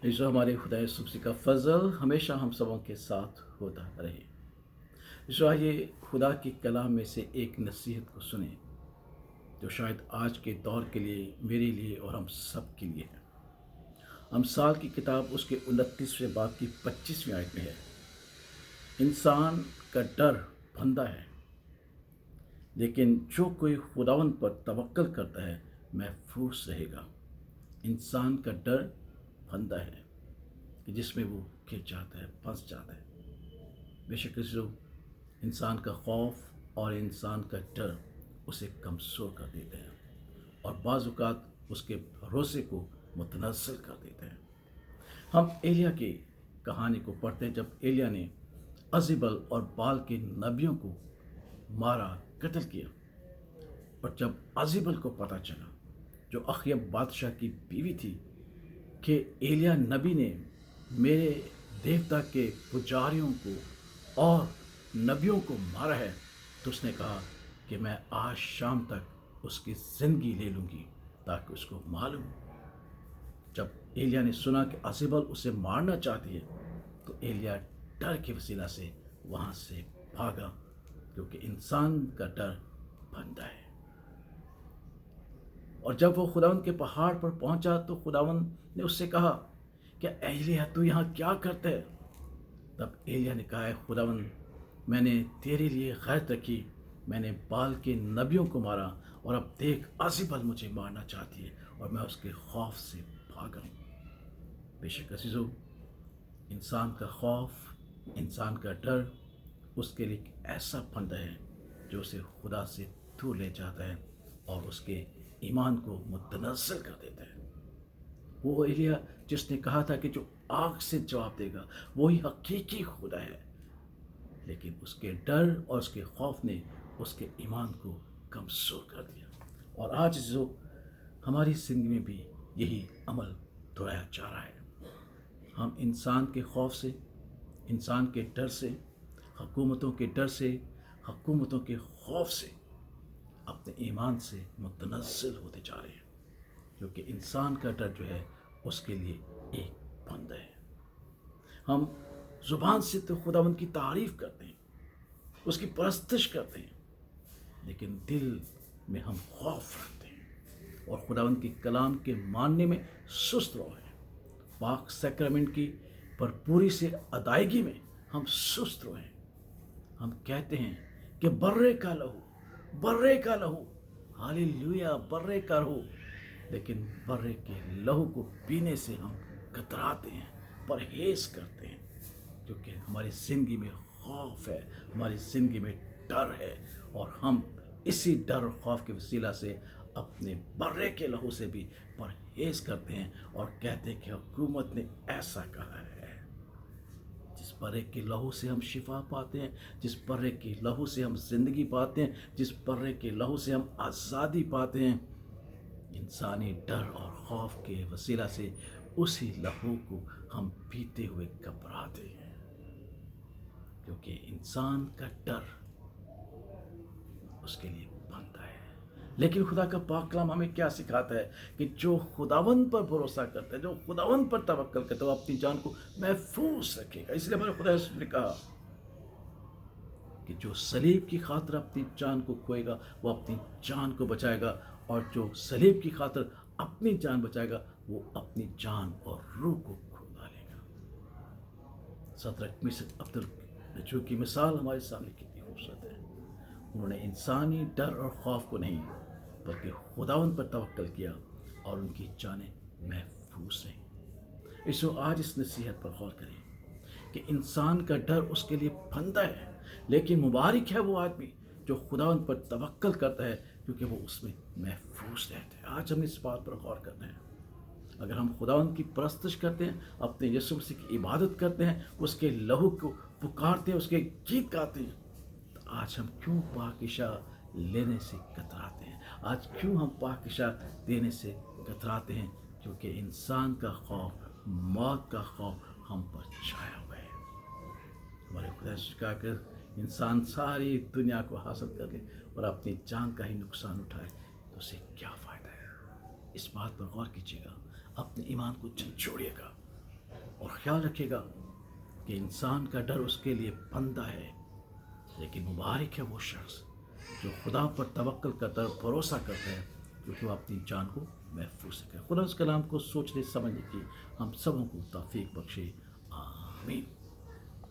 जो हमारे खुदा यीशु का फ़ज़ल हमेशा हम सबों के साथ होता रहे। जो आइए खुदा की कलाम में से एक नसीहत को सुने जो शायद आज के दौर के लिए, मेरे लिए और हम सब के लिए है। अमसाल की किताब उसके 29वें बाब की 25वीं आयत में है, इंसान का डर फंदा है, लेकिन जो कोई खुदावंद पर तवक्कल करता है महफूज रहेगा। इंसान का डर फंदा है कि जिसमें वो गिर जाता है, फंस जाता है। बेशक जो इंसान का खौफ और इंसान का डर उसे कमज़ोर कर देते हैं और बाज़ औक़ात उसके भरोसे को मुतनज़्ज़िल कर देते हैं। हम एलिया की कहानी को पढ़ते हैं, जब एलिया ने अज़ेबल और बाल के नबियों को मारा, कत्ल किया। और जब अज़ेबल को पता चला, जो अख़यब बादशाह की बीवी थी, कि एलिया नबी ने मेरे देवता के पुजारियों को और नबियों को मारा है, तो उसने कहा कि मैं आज शाम तक उसकी ज़िंदगी ले लूँगी ताकि उसको मालूम। जब एलिया ने सुना कि अज़ेबल उसे मारना चाहती है, तो एलिया डर के वसीला से वहाँ से भागा, क्योंकि इंसान का डर फंदा है। और जब वो खुदावंद के पहाड़ पर पहुंचा, तो खुदावंद ने उससे कहा, क्या एलिया तू यहाँ क्या करते है? तब एलिया ने कहा, है खुदावंद, मैंने तेरे लिए गैरत रखी, मैंने बाल के नबियों को मारा, और अब देख अज़ेबल मुझे मारना चाहती है और मैं उसके खौफ से भागा। बेशक अज़ीज़ों, इंसान का खौफ, इंसान का डर उसके लिए एक ऐसा फंदा है जो उसे खुदा से दूर ले जाता है और उसके ईमान को मुतनज़्ज़िल कर देता है। वो एलिया जिसने कहा था कि जो आग से जवाब देगा वही हकीकी खुदा है, लेकिन उसके डर और उसके खौफ ने उसके ईमान को कमज़ोर कर दिया। और आज जो हमारी ज़िंदगी में भी यही अमल दोहराया जा रहा है। हम इंसान के खौफ से, इंसान के डर से, हुकूमतों के डर से, हुकूमतों के खौफ से अपने ईमान से मुतनज़्ज़िल होते जा रहे हैं, क्योंकि इंसान का डर जो है उसके लिए एक फंदा है। हम ज़ुबान से तो खुदावंद की तारीफ़ करते हैं, उसकी परस्तिश करते हैं, लेकिन दिल में हम खौफ रखते हैं और खुदावंद की कलाम के मानने में सुस्त रहो हैं। पाक सैक्रमेंट की भरपूरी से अदायगी में हम सुस्त रहे। हम कहते हैं कि बर्रे का लहू, बर्रे का लहू, हालेलुया, बर्रे का लहू, लेकिन बर्रे के लहू को पीने से हम कतराते हैं, परहेज करते हैं, क्योंकि हमारी ज़िंदगी में खौफ है, हमारी ज़िंदगी में डर है, और हम इसी डर और खौफ के वसीला से अपने बर्रे के लहू से भी परहेज करते हैं और कहते हैं कि हुकूमत ने ऐसा कहा है। जिस बर्रे के लहू से हम शिफा पाते हैं, जिस बर्रे के लहू से हम जिंदगी पाते हैं, जिस बर्रे के लहू से हम आज़ादी पाते हैं, इंसानी डर और खौफ के वसीला से उसी लहू को हम पीते हुए घबराते हैं, क्योंकि इंसान का डर उसके लिए बनता है। लेकिन खुदा का पाक कलाम हमें क्या सिखाता है कि जो खुदावंद पर भरोसा करता है, जो खुदावंद पर तवक्कल करता है, वो अपनी जान को महफूज रखेगा। इसलिए हमारे खुदा ने कहा कि जो सलीब की खातिर अपनी जान को खोएगा वो अपनी जान को बचाएगा, और जो सलीब की खातिर अपनी जान बचाएगा वो अपनी जान और रूह को खो डालेगा। सदरक मिस्र अब्दुल नजू की मिसाल हमारे सामने कितनी खूबसूरत है। उन्होंने इंसानी डर और खौफ को नहीं, बल्कि खुदावंद पर तवक्कल किया और उनकी जानें महफूज रहीं। इसो आज इस नसीहत पर गौर करें कि इंसान का डर उसके लिए फंदा है, लेकिन मुबारक है वो आदमी जो खुदावंद पर तवक्कल करता है, क्योंकि वो उसमें महफूज रहता है। आज हमें इस बात पर गौर करना है। अगर हम खुदावंद की परस्तिश करते हैं, अपने यीशु मसीह की इबादत करते हैं, उसके लहू को पुकारते हैं, उसके गीत गाते हैं, तो आज हम क्यों पाकीशा लेने से कतराते हैं? आज क्यों हम पाकीशा देने से कतराते हैं? क्योंकि इंसान का खौफ, मौत का खौफ हम पर छाया हुआ है। हमारे खुदा शिका कर इंसान सारी दुनिया को हासिल कर ले और अपनी जान का ही नुकसान उठाए, तो उसे क्या फ़ायदा है? इस बात पर गौर कीजिएगा, अपने ईमान को झंझोड़िएगा اور خیال رکھے گا کہ انسان کا ڈر اس کے لیے بندہ ہے، لیکن مبارک ہے وہ شخص جو خدا پر توکل کرتا ہے، بھروسہ کرتا ہے، کیونکہ وہ اپنی جان کو محفوظ رکھے۔ خدا اس کلام کو سوچنے سمجھنے کی ہم سبوں کو توفیق بخشے، آمین۔